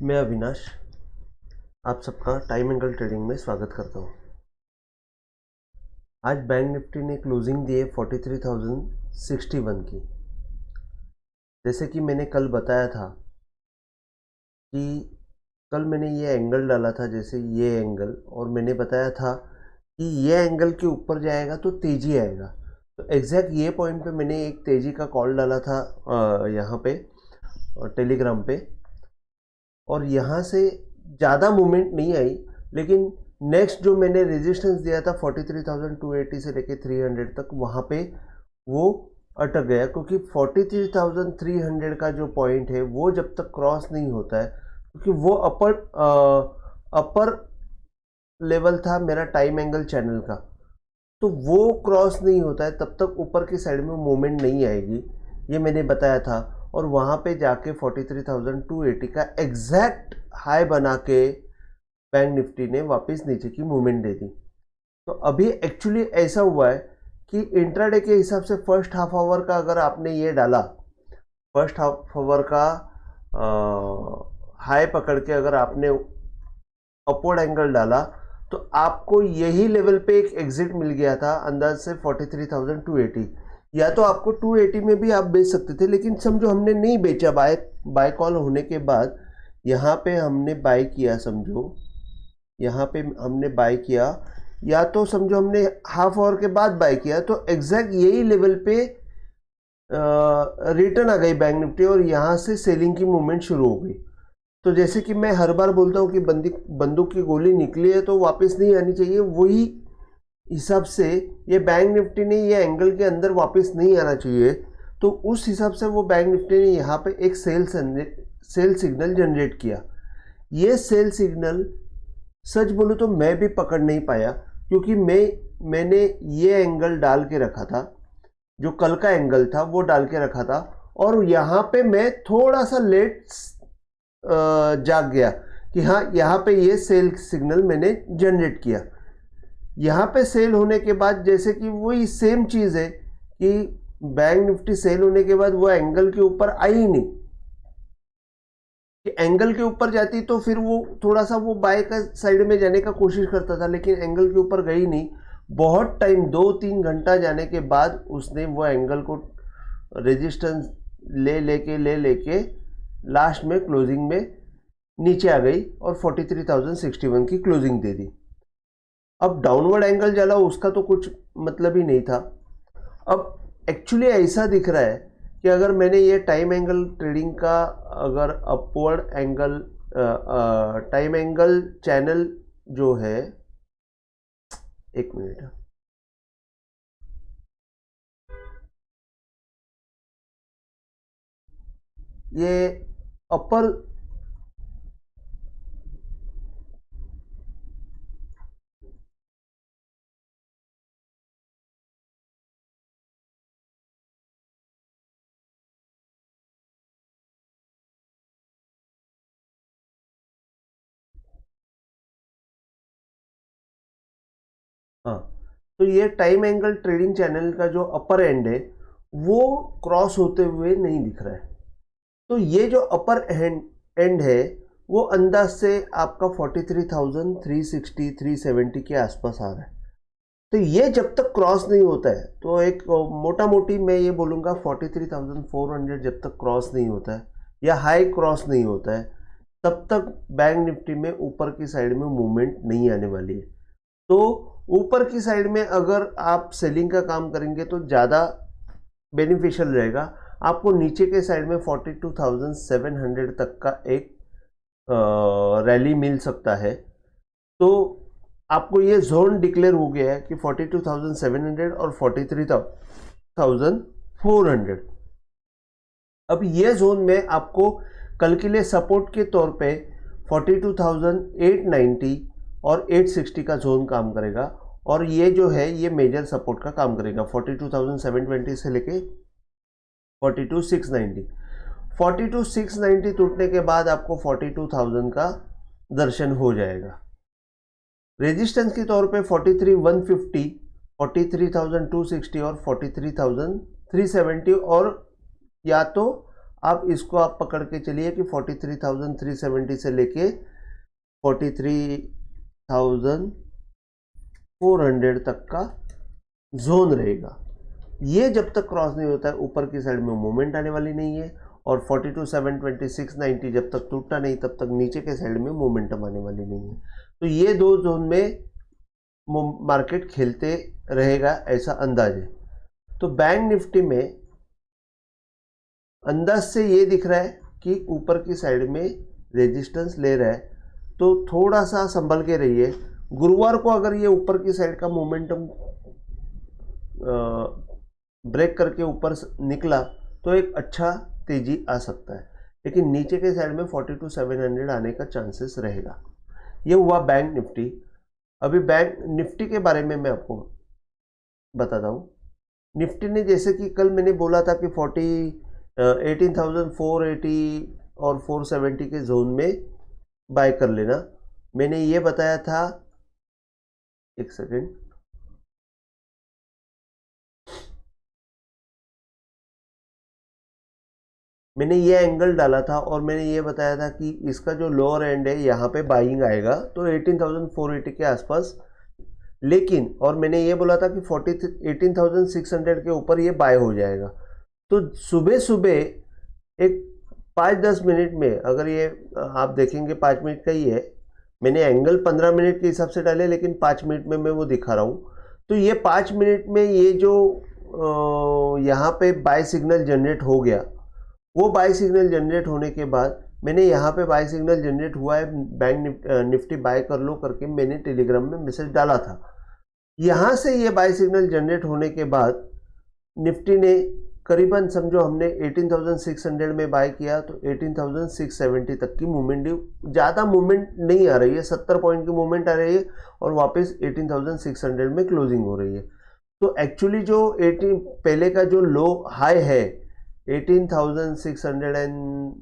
मैं अविनाश आप सबका टाइम एंगल ट्रेडिंग में स्वागत करता हूं। आज बैंक निफ्टी ने क्लोजिंग दी है 43,061 की। जैसे कि मैंने कल बताया था कि कल मैंने ये एंगल डाला था, जैसे ये एंगल, और मैंने बताया था कि ये एंगल के ऊपर जाएगा तो तेज़ी आएगा। तो एग्जैक्ट ये पॉइंट पे मैंने एक तेज़ी का कॉल डाला था यहाँ पे टेलीग्राम पे, और यहाँ से ज़्यादा मूवमेंट नहीं आई, लेकिन नेक्स्ट जो मैंने रेजिस्टेंस दिया था 43,280 से लेके 300 तक, वहाँ पे वो अटक गया, क्योंकि 43,300 का जो पॉइंट है वो जब तक क्रॉस नहीं होता है, क्योंकि वो अपर लेवल था मेरा टाइम एंगल चैनल का, तो वो क्रॉस नहीं होता है तब तक ऊपर की साइड में मूवमेंट नहीं आएगी, ये मैंने बताया था। और वहाँ पे जाके 43,280 का एग्जैक्ट हाई बना के बैंक निफ्टी ने वापस नीचे की मूवमेंट दे दी। तो अभी एक्चुअली ऐसा हुआ है कि इंट्राडे के हिसाब से फर्स्ट हाफ आवर का अगर आपने ये डाला, फर्स्ट हाफ आवर का हाई पकड़ के अगर आपने अपवर्ड एंगल डाला, तो आपको यही लेवल पे एक एग्जिट मिल गया था अंदाज से 43,280। या तो आपको 280 में भी आप बेच सकते थे, लेकिन समझो हमने नहीं बेचा, बाय कॉल होने के बाद यहाँ पे हमने बाय किया, समझो यहाँ पे हमने बाय किया, या तो समझो हमने हाफ आवर के बाद बाय किया, तो एग्जैक्ट यही लेवल पे रिटर्न आ गई बैंक निफ्टी और यहाँ से सेलिंग की मूवमेंट शुरू हो गई। तो जैसे कि मैं हर बार बोलता हूँ कि बंदूक की गोली निकली है तो वापस नहीं आनी चाहिए, वही हिसाब से ये बैंक निफ्टी ने ये एंगल के अंदर वापस नहीं आना चाहिए। तो उस हिसाब से वो बैंक निफ्टी ने यहाँ पे एक सेल सिग्नल जनरेट किया। ये सेल सिग्नल सच बोलूँ तो मैं भी पकड़ नहीं पाया, क्योंकि मैंने ये एंगल डाल के रखा था, जो कल का एंगल था वो डाल के रखा था, और यहाँ पे मैं थोड़ा सा लेट जाग गया कि हाँ यहाँ पे ये सेल सिग्नल मैंने जनरेट किया। यहाँ पे सेल होने के बाद जैसे कि वही सेम चीज़ है कि बैंक निफ्टी सेल होने के बाद वो एंगल के ऊपर आई ही नहीं, कि एंगल के ऊपर जाती तो फिर वो थोड़ा सा वो बाय का साइड में जाने का कोशिश करता था, लेकिन एंगल के ऊपर गई नहीं। बहुत टाइम 2-3 घंटा जाने के बाद उसने वो एंगल को रेजिस्टेंस ले लेके लास्ट में क्लोजिंग में नीचे आ गई और 43,061 की क्लोजिंग दे दी। अब डाउनवर्ड एंगल चला, उसका तो कुछ मतलब ही नहीं था। अब एक्चुअली ऐसा दिख रहा है कि अगर मैंने ये टाइम एंगल ट्रेडिंग का अगर upward angle time angle channel जो है, एक मिनट, ये अपर हाँ, तो ये टाइम एंगल ट्रेडिंग चैनल का जो अपर एंड है वो क्रॉस होते हुए नहीं दिख रहा है। तो ये जो अपर एंड है वो अंदाज से आपका 43,360 370 के आसपास आ रहा है। तो ये जब तक क्रॉस नहीं होता है, तो एक मोटा मोटी मैं ये बोलूँगा 43,400 जब तक क्रॉस नहीं होता है या हाई क्रॉस नहीं होता है, तब तक बैंक निफ्टी में ऊपर की साइड में मूवमेंट नहीं आने वाली है। तो ऊपर की साइड में अगर आप सेलिंग का काम करेंगे तो ज़्यादा बेनिफिशियल रहेगा। आपको नीचे के साइड में 42,700 तक का एक रैली मिल सकता है। तो आपको ये जोन डिक्लेयर हो गया है कि 42,700 और 43,400। अब ये जोन में आपको कल के लिए सपोर्ट के तौर पे 42,890 और 860 का जोन काम करेगा, और ये जो है ये मेजर सपोर्ट का काम करेगा 42,720 से लेके 42,690। 42,690 टूटने के बाद आपको 42,000 का दर्शन हो जाएगा। रेजिस्टेंस के तौर पे 43,150, 43,260 और 43,370, और या तो आप इसको आप पकड़ के चलिए कि 43,370 से लेके 43,400 तक का जोन रहेगा। ये जब तक क्रॉस नहीं होता है ऊपर की साइड में मूवमेंट आने वाली नहीं है, और 42,726.90 जब तक टूटता नहीं तब तक नीचे के साइड में मोमेंटम आने वाली नहीं है। तो ये दो जोन में मार्केट खेलते रहेगा ऐसा अंदाज है। तो बैंक निफ्टी में अंदाज से ये दिख रहा है कि ऊपर की साइड में रेजिस्टेंस ले रहा है, तो थोड़ा सा संभल के रहिए। गुरुवार को अगर ये ऊपर की साइड का मोमेंटम ब्रेक करके ऊपर निकला तो एक अच्छा तेजी आ सकता है, लेकिन नीचे के साइड में 42,700 आने का चांसेस रहेगा। ये हुआ बैंक निफ्टी। अभी बैंक निफ्टी के बारे में मैं आपको बताता हूँ। निफ्टी ने जैसे कि कल मैंने बोला था कि 18,480 और 470 के जोन में बाय कर लेना। मैंने ये बताया था, एक सेकेंड, मैंने ये एंगल डाला था और मैंने ये बताया था कि इसका जो लोअर एंड है यहाँ पे बाइंग आएगा तो 18,480 के आसपास, लेकिन और मैंने ये बोला था कि 18,600 के ऊपर ये बाय हो जाएगा। तो सुबह सुबह एक 5-10 मिनट में अगर ये आप देखेंगे 5 मिनट का ही है, मैंने एंगल 15 मिनट के हिसाब से डाले लेकिन 5 मिनट में मैं वो दिखा रहा हूँ। तो ये 5 मिनट में ये जो यहाँ पे बाय सिग्नल जनरेट हो गया, वो बाय सिग्नल जनरेट होने के बाद मैंने यहाँ पे बाय सिग्नल जनरेट हुआ है, बैंक निफ्टी बाय कर लो करके मैंने टेलीग्राम में मैसेज डाला था। यहाँ से ये बाय सिग्नल जनरेट होने के बाद निफ्टी ने करीबन समझो हमने 18,600 में बाय किया तो 18,670 तक की मूवमेंट, ज़्यादा मूवमेंट नहीं आ रही है, 70 पॉइंट की मूवमेंट आ रही है और वापस 18,600 में क्लोजिंग हो रही है। तो एक्चुअली जो 18 पहले का जो लो हाई है 18,600 एंड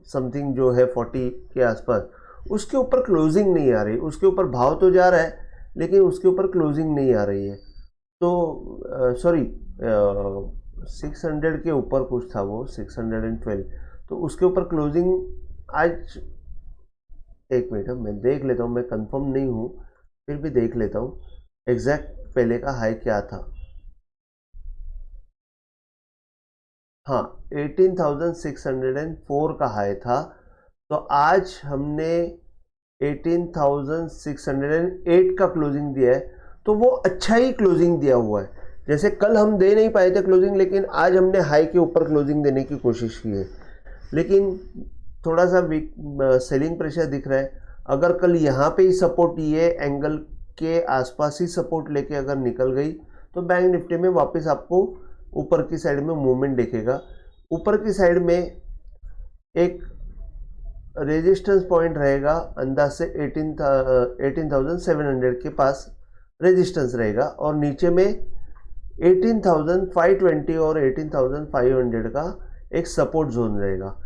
समथिंग जो है 40 के आसपास, उसके ऊपर क्लोजिंग नहीं आ रही। उसके ऊपर भाव तो जा रहा है लेकिन उसके ऊपर क्लोजिंग नहीं आ रही है। तो सॉरी 600 के ऊपर कुछ था, वो 612, तो उसके ऊपर क्लोजिंग आज, एक मिनट मैं देख लेता हूँ, मैं कंफर्म नहीं हूँ फिर भी देख लेता हूँ एग्जैक्ट पहले का हाई क्या था। हाँ 18,604 का हाई था, तो आज हमने 18,608 का क्लोजिंग दिया है, तो वो अच्छा ही क्लोजिंग दिया हुआ है। जैसे कल हम दे नहीं पाए थे क्लोजिंग, लेकिन आज हमने हाई के ऊपर क्लोजिंग देने की कोशिश की है, लेकिन थोड़ा सा सेलिंग प्रेशर दिख रहा है। अगर कल यहाँ पे ही सपोर्ट, ये एंगल के आसपास ही सपोर्ट लेके अगर निकल गई तो बैंक निफ्टी में वापस आपको ऊपर की साइड में मूवमेंट दिखेगा। ऊपर की साइड में एक रेजिस्टेंस पॉइंट रहेगा, अंदाज से 18,700 के पास रेजिस्टेंस रहेगा, और नीचे में 18,520 और 18,500 का एक सपोर्ट जोन रहेगा।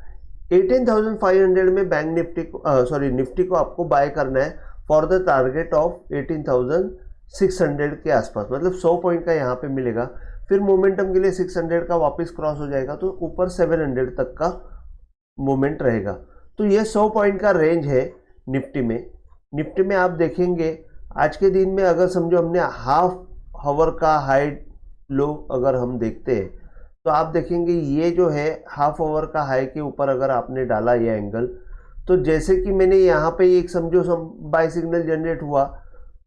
18,500 में बैंक निफ्टी को निफ्टी को आपको बाय करना है फॉर द टारगेट ऑफ 18,600 के आसपास, मतलब 100 पॉइंट का यहाँ पे मिलेगा। फिर मोमेंटम के लिए 600 का वापस क्रॉस हो जाएगा तो ऊपर 700 तक का मोमेंट रहेगा। तो ये 100 पॉइंट का रेंज है निफ्टी में। निफ्टी में आप देखेंगे आज के दिन में अगर समझो हमने हाफ हावर का हाई लो अगर हम देखते हैं तो आप देखेंगे ये जो है हाफ आवर का हाई के ऊपर अगर आपने डाला ये एंगल, तो जैसे कि मैंने यहाँ पे एक समझो बाय सिग्नल जनरेट हुआ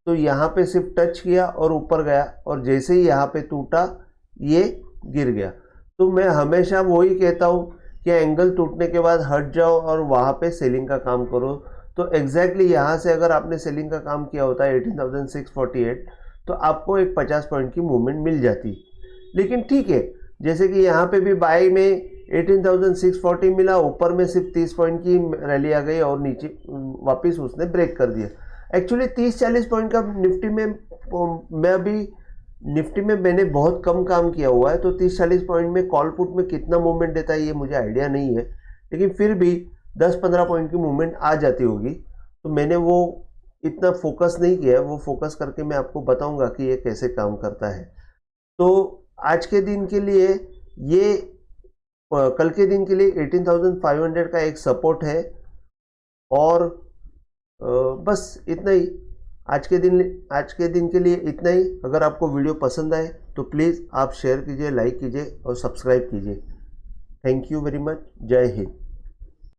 तो यहाँ पे सिर्फ टच किया और ऊपर गया, और जैसे ही यहाँ पे टूटा ये गिर गया। तो मैं हमेशा वही कहता हूँ कि एंगल टूटने के बाद हट जाओ और वहाँ पे सेलिंग का काम करो। तो एग्जैक्टली यहाँ से अगर आपने सेलिंग का काम किया होता है 18,648 तो आपको एक 50 पॉइंट की मूवमेंट मिल जाती। लेकिन ठीक है, जैसे कि यहाँ पे भी बाय में 18,640 मिला, ऊपर में सिर्फ 30 पॉइंट की रैली आ गई और नीचे वापस उसने ब्रेक कर दिया। एक्चुअली 30-40 पॉइंट का निफ्टी में मैं अभी निफ्टी में मैंने बहुत कम काम किया हुआ है, तो 30-40 पॉइंट में कॉल पुट में कितना मूवमेंट देता है ये मुझे आइडिया नहीं है, लेकिन फिर भी 10-15 पॉइंट की मूवमेंट आ जाती होगी। तो मैंने वो इतना फोकस नहीं किया है, वो फोकस करके मैं आपको बताऊंगा कि ये कैसे काम करता है। तो आज के दिन के लिए ये कल के दिन के लिए 18,500 का एक सपोर्ट है। और बस इतना ही आज के दिन के लिए इतना ही। अगर आपको वीडियो पसंद आए तो प्लीज़ आप शेयर कीजिए, लाइक कीजिए और सब्सक्राइब कीजिए। Thank you very much. जय हिंद।